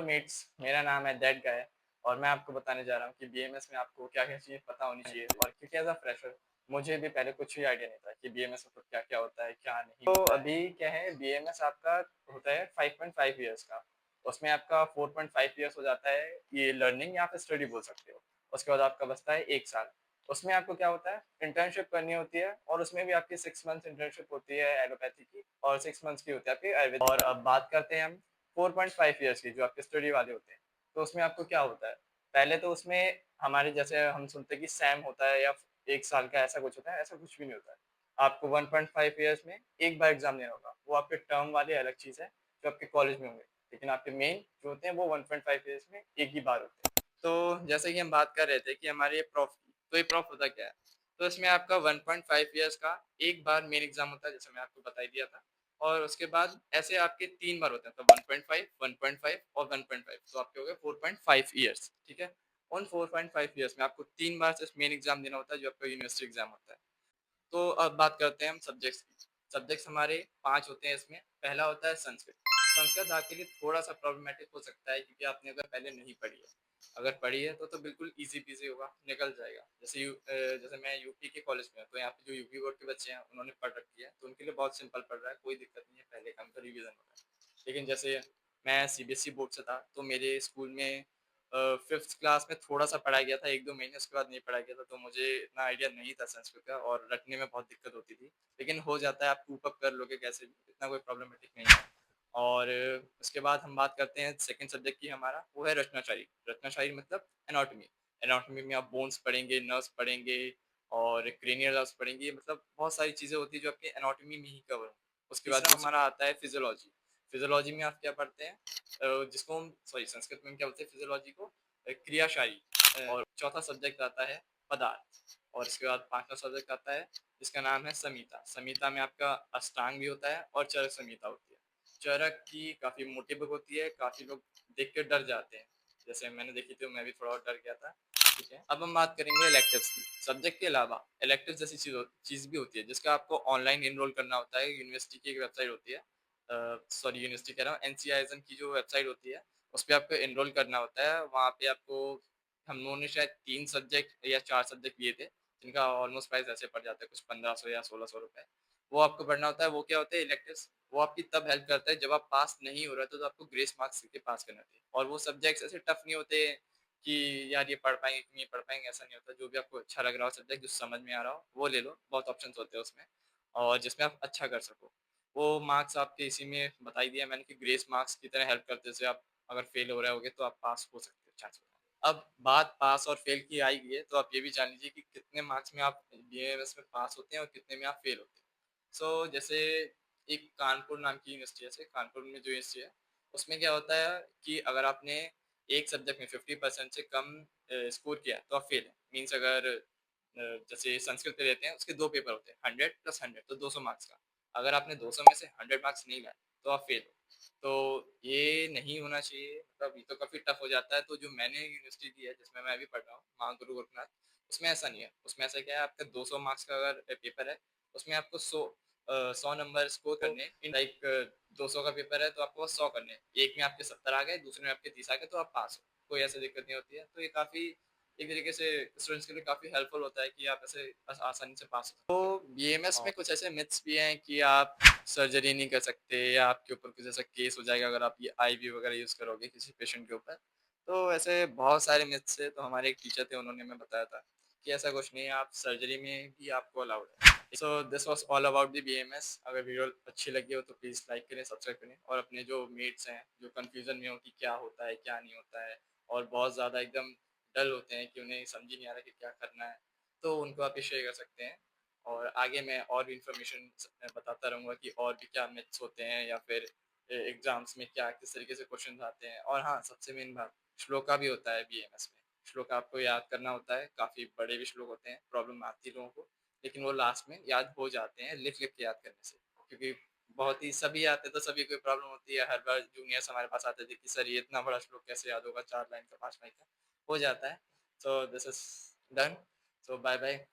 Meets, मेरा नाम है दैट गाय और मैं आपको बताने जा रहा हूँ कि बीएमएस में आपको क्या-क्या चीज़ें पता होनी चाहिए और क्योंकि एज़ अ फ्रेशर मुझे भी पहले कुछ भी आइडिया नहीं था कि बीएमएस मतलब क्या-क्या होता है, क्या नहीं तो होता है। अभी क्या है बीएमएस आपका होता है 5.5 इयर्स का। उसमें आपका 4.5 इयर्स हो जाता है ये लर्निंग या फिर स्टडी बोल सकते हो। उसके बाद आपका बचता है 1 साल। उसमें आपको क्या होता है इंटर्नशिप करनी होती है और उसमें भी आपकी 6 मंथ्स इंटर्नशिप होती है एलोपैथी की और 6 मंथ्स की होती है आपकी आयुर्वेदिक और अब बात करते हैं हम 4.5 इयर्स की जो आपके स्टडी वाले होते हैं। तो उसमें आपको क्या होता है, पहले तो उसमें हमारे जैसे हम सुनते हैं कि सैम होता है या 1 साल का ऐसा कुछ होता है, ऐसा कुछ भी नहीं होता है। आपको 1.5 इयर्स में एक बार एग्ज़ाम देना होगा, वो आपके टर्म वाले अलग चीज़ है, जो आपके कॉलेज में होंगे। लेकिन आपके मेन जो होते हैं वो 1.5 इयर्स में एक ही बार होते हैं। तो जैसे कि हम बात कर रहे थे कि हमारे ये प्रॉफ तो ये प्रॉफ होता क्या है? तो इसमें आपका 1.5 इयर्स का एक बार मेन एग्ज़ाम होता है, जैसे मैं आपको बता ही दिया था। और उसके बाद ऐसे आपके 3 बार होते हैं, तो 1.5, 1.5 और 1.5 तो आपके हो गए 4.5 इयर्स, ठीक है? उन 4.5 इयर्स में आपको 3 बार सिर्फ मेन एग्ज़ाम देना होता है, जो आपका यूनिवर्सिटी एग्ज़ाम होता है। तो अब बात करते हैं हम सब्जेक्ट्स की। सब्जेक्ट्स हमारे 5 होते हैं इसमें। पहला होता है संस्कृत। संस्कृत आपके लिए थोड़ा-सा प्रॉब्लमैटिक हो सकता है क्योंकि आपने अगर पहले नहीं पढ़ी है। अगर पढ़ी है तो बिल्कुल ईज़ी पीज़ी होगा, निकल जाएगा। जैसे मैं यूपी के कॉलेज में हूँ, तो यहाँ पे जो यूपी बोर्ड के बच्चे हैं, उन्होंने पढ़ रखी है, तो उनके लिए बहुत सिंपल पड़ रहा है, कोई दिक्कत नहीं है, पहले का उनका रिवीज़न हो रहा है। लेकिन जैसे मैं सीबीएसई बोर्ड से था, तो मेरे स्कूल में 5th क्लास में थोड़ा-सा पढ़ाया गया था, 1-2 महीने, उसके बाद नहीं पढ़ाया गया था, तो मुझे इतना आइडिया नहीं था संस्कृत का और रटने में बहुत दिक्कत होती थी। लेकिन हो जाता है, आप कूप अप कर लोगे कैसे भी, इतना कोई प्रॉब्लमेटिक नहीं है। और उसके बाद हम बात करते हैं सेकंड सब्जेक्ट की हमारा, वो है रचनाशाही। रचनाशाही मतलब एनाटॉमी। एनाटॉमी में आप बोन्स पढ़ेंगे, नर्व्स पढ़ेंगे और क्रेनियल नर्व्स पढ़ेंगे, मतलब बहुत सारी चीज़ें होती हैं जो आपके एनाटॉमी में ही कवर हों। उसके बाद तीसरा हमारा आता है फिजियोलॉजी। फिजियोलॉजी में आप क्या पढ़ते हैं जिसको हम सॉरी संस्कृत में क्या बोलते हैं फिजियोलॉजी को क्रियाशारी और चौथा सब्जेक्ट आता है पदार्थ और इसके बाद पांचवा सब्जेक्ट आता है जिसका नाम है संहिता। संहिता में आपका अष्टांग भी होता है और चरक संहिता होती है। चरक की काफी मोटी बुक होती है, काफी लोग देख के डर जाते हैं, जैसे मैंने देखी थी, मैं भी थोड़ा और डर गया था। ठीक है, अब हम बात करेंगे इलेक्टिव्स की। सब्जेक्ट के अलावा इलेक्टिव जैसी चीज भी होती है जिसका आपको ऑनलाइन एनरोल करना होता है। यूनिवर्सिटी की एक वेबसाइट होती है, सॉरी यूनिवर्सिटी कह रहा हूँ, एनसीआईएसएम की जो वेबसाइट होती है, उस पे आपको एनरोल करना होता है। वहाँ पे आपको हम लोगों ने शायद 3 सब्जेक्ट या 4 सब्जेक्ट लिए थे, जिनका ऑलमोस्ट प्राइस ऐसे पड़ जाता है कुछ 1500 या 1600 रुपए। वो आपको पढ़ना होता है। वो क्या होते हैं इलेक्टिव्स, वो आपकी तब हेल्प करता है जब आप पास नहीं हो रहे तो आपको ग्रेस मार्क्स के पास करना चाहिए। और वो सब्जेक्ट्स ऐसे टफ नहीं होते कि यार ये पढ़ पाएंगे कि नहीं पढ़ पाएंगे, ऐसा नहीं होता। जो भी आपको अच्छा लग रहा हो सब्जेक्ट, जो समझ में आ रहा हो वो ले लो, बहुत ऑप्शंस होते हैं उसमें और जिसमें आप अच्छा कर सको। वो मार्क्स आपके इसी में बता ही दिया मैंने कि ग्रेस मार्क्स की तरह हेल्प करते हैं। जैसे आप अगर फेल हो रहे होगे तो आप पास हो सकते हो, चांस होता है। अब बात पास और फेल की आई है, तो आप ये भी जान लीजिए कि कितने मार्क्स में आप बीएमएस में पास होते हैं और कितने में आप फेल होते हैं। जैसे एक कानपुर नाम की यूनिवर्सिटी है, जैसे कानपुर में जो यूनिवर्सिटी है, उसमें क्या होता है कि अगर आपने एक सब्जेक्ट में 50% से कम स्कोर किया तो आप फेल है। मीन्स अगर जैसे संस्कृत पे लेते हैं, उसके 2 पेपर होते हैं, 100 प्लस 100 तो 200 मार्क्स का। अगर आपने 200 में से 100 मार्क्स नहीं लाए तो आप फेल हो। तो ये नहीं होना चाहिए, मतलब ये तो काफ़ी टफ हो जाता है। तो जो मैंने यूनिवर्सिटी दी है जिसमें मैं अभी पढ़ रहा हूँ, माँ गुरु गोरखनाथ, उसमें ऐसा नहीं है। उसमें ऐसा क्या है, आपका 200 मार्क्स का अगर पेपर है, उसमें आपको 100 नंबर स्कोर करने हैं। लाइक 200 का पेपर है तो आपको बस 100 करने हैं। एक में आपके 70 आ गए, दूसरे में आपके 30 आ गए तो आप पास हो। कोई ऐसी दिक्कत नहीं होती है। तो ये काफ़ी एक तरीके से स्टूडेंट्स के लिए काफ़ी हेल्पफुल होता है कि आप ऐसे आसानी से पास हो। तो बीएमएस में कुछ ऐसे मिथ्स भी हैं कि आप सर्जरी नहीं कर सकते या आपके ऊपर कुछ ऐसा केस हो जाएगा अगर आप ये आईवी वगैरह यूज़ करोगे किसी पेशेंट के ऊपर। तो ऐसे बहुत सारे मिथ्स है। तो हमारे एक टीचर थे, उन्होंने हमें बताया था कि ऐसा कुछ नहीं है, आप सर्जरी में भी आपको अलाउड है। So this was all about the BMS. अगर वीडियो अच्छी लगी हो तो प्लीज़ लाइक करें, सब्सक्राइब करें और अपने जो मेट्स हैं, जो कन्फ्यूज़न में हो कि क्या होता है, क्या नहीं होता है और बहुत ज़्यादा एकदम डल होते हैं कि उन्हें समझ ही नहीं आ रहा कि क्या करना है, तो उनको आप ये शेयर कर सकते हैं। और आगे मैं और भी इन्फॉर्मेशन बताता रहूँगा कि और भी क्या मिथ्स होते हैं या फिर एग्ज़ाम्स में क्या किस तरीके से क्वेश्चन आते हैं। और हाँ, सबसे मेन बात, श्लोका भी होता है बीएमएस में। श्लोक आपको याद करना होता है, काफ़ी बड़े भी श्लोक होते हैं, प्रॉब्लम आती है लोगों को, लेकिन वो लास्ट में याद हो जाते हैं लिख-लिख के याद करने से। क्योंकि बहुत ही सभी आते तो सभी को प्रॉब्लम होती है, हर बार जूनियर्स हमारे पास आते थे कि सर ये इतना बड़ा श्लोक कैसे याद होगा, 4 लाइन का, 5 लाइन का, हो जाता है। So this is done. So bye bye.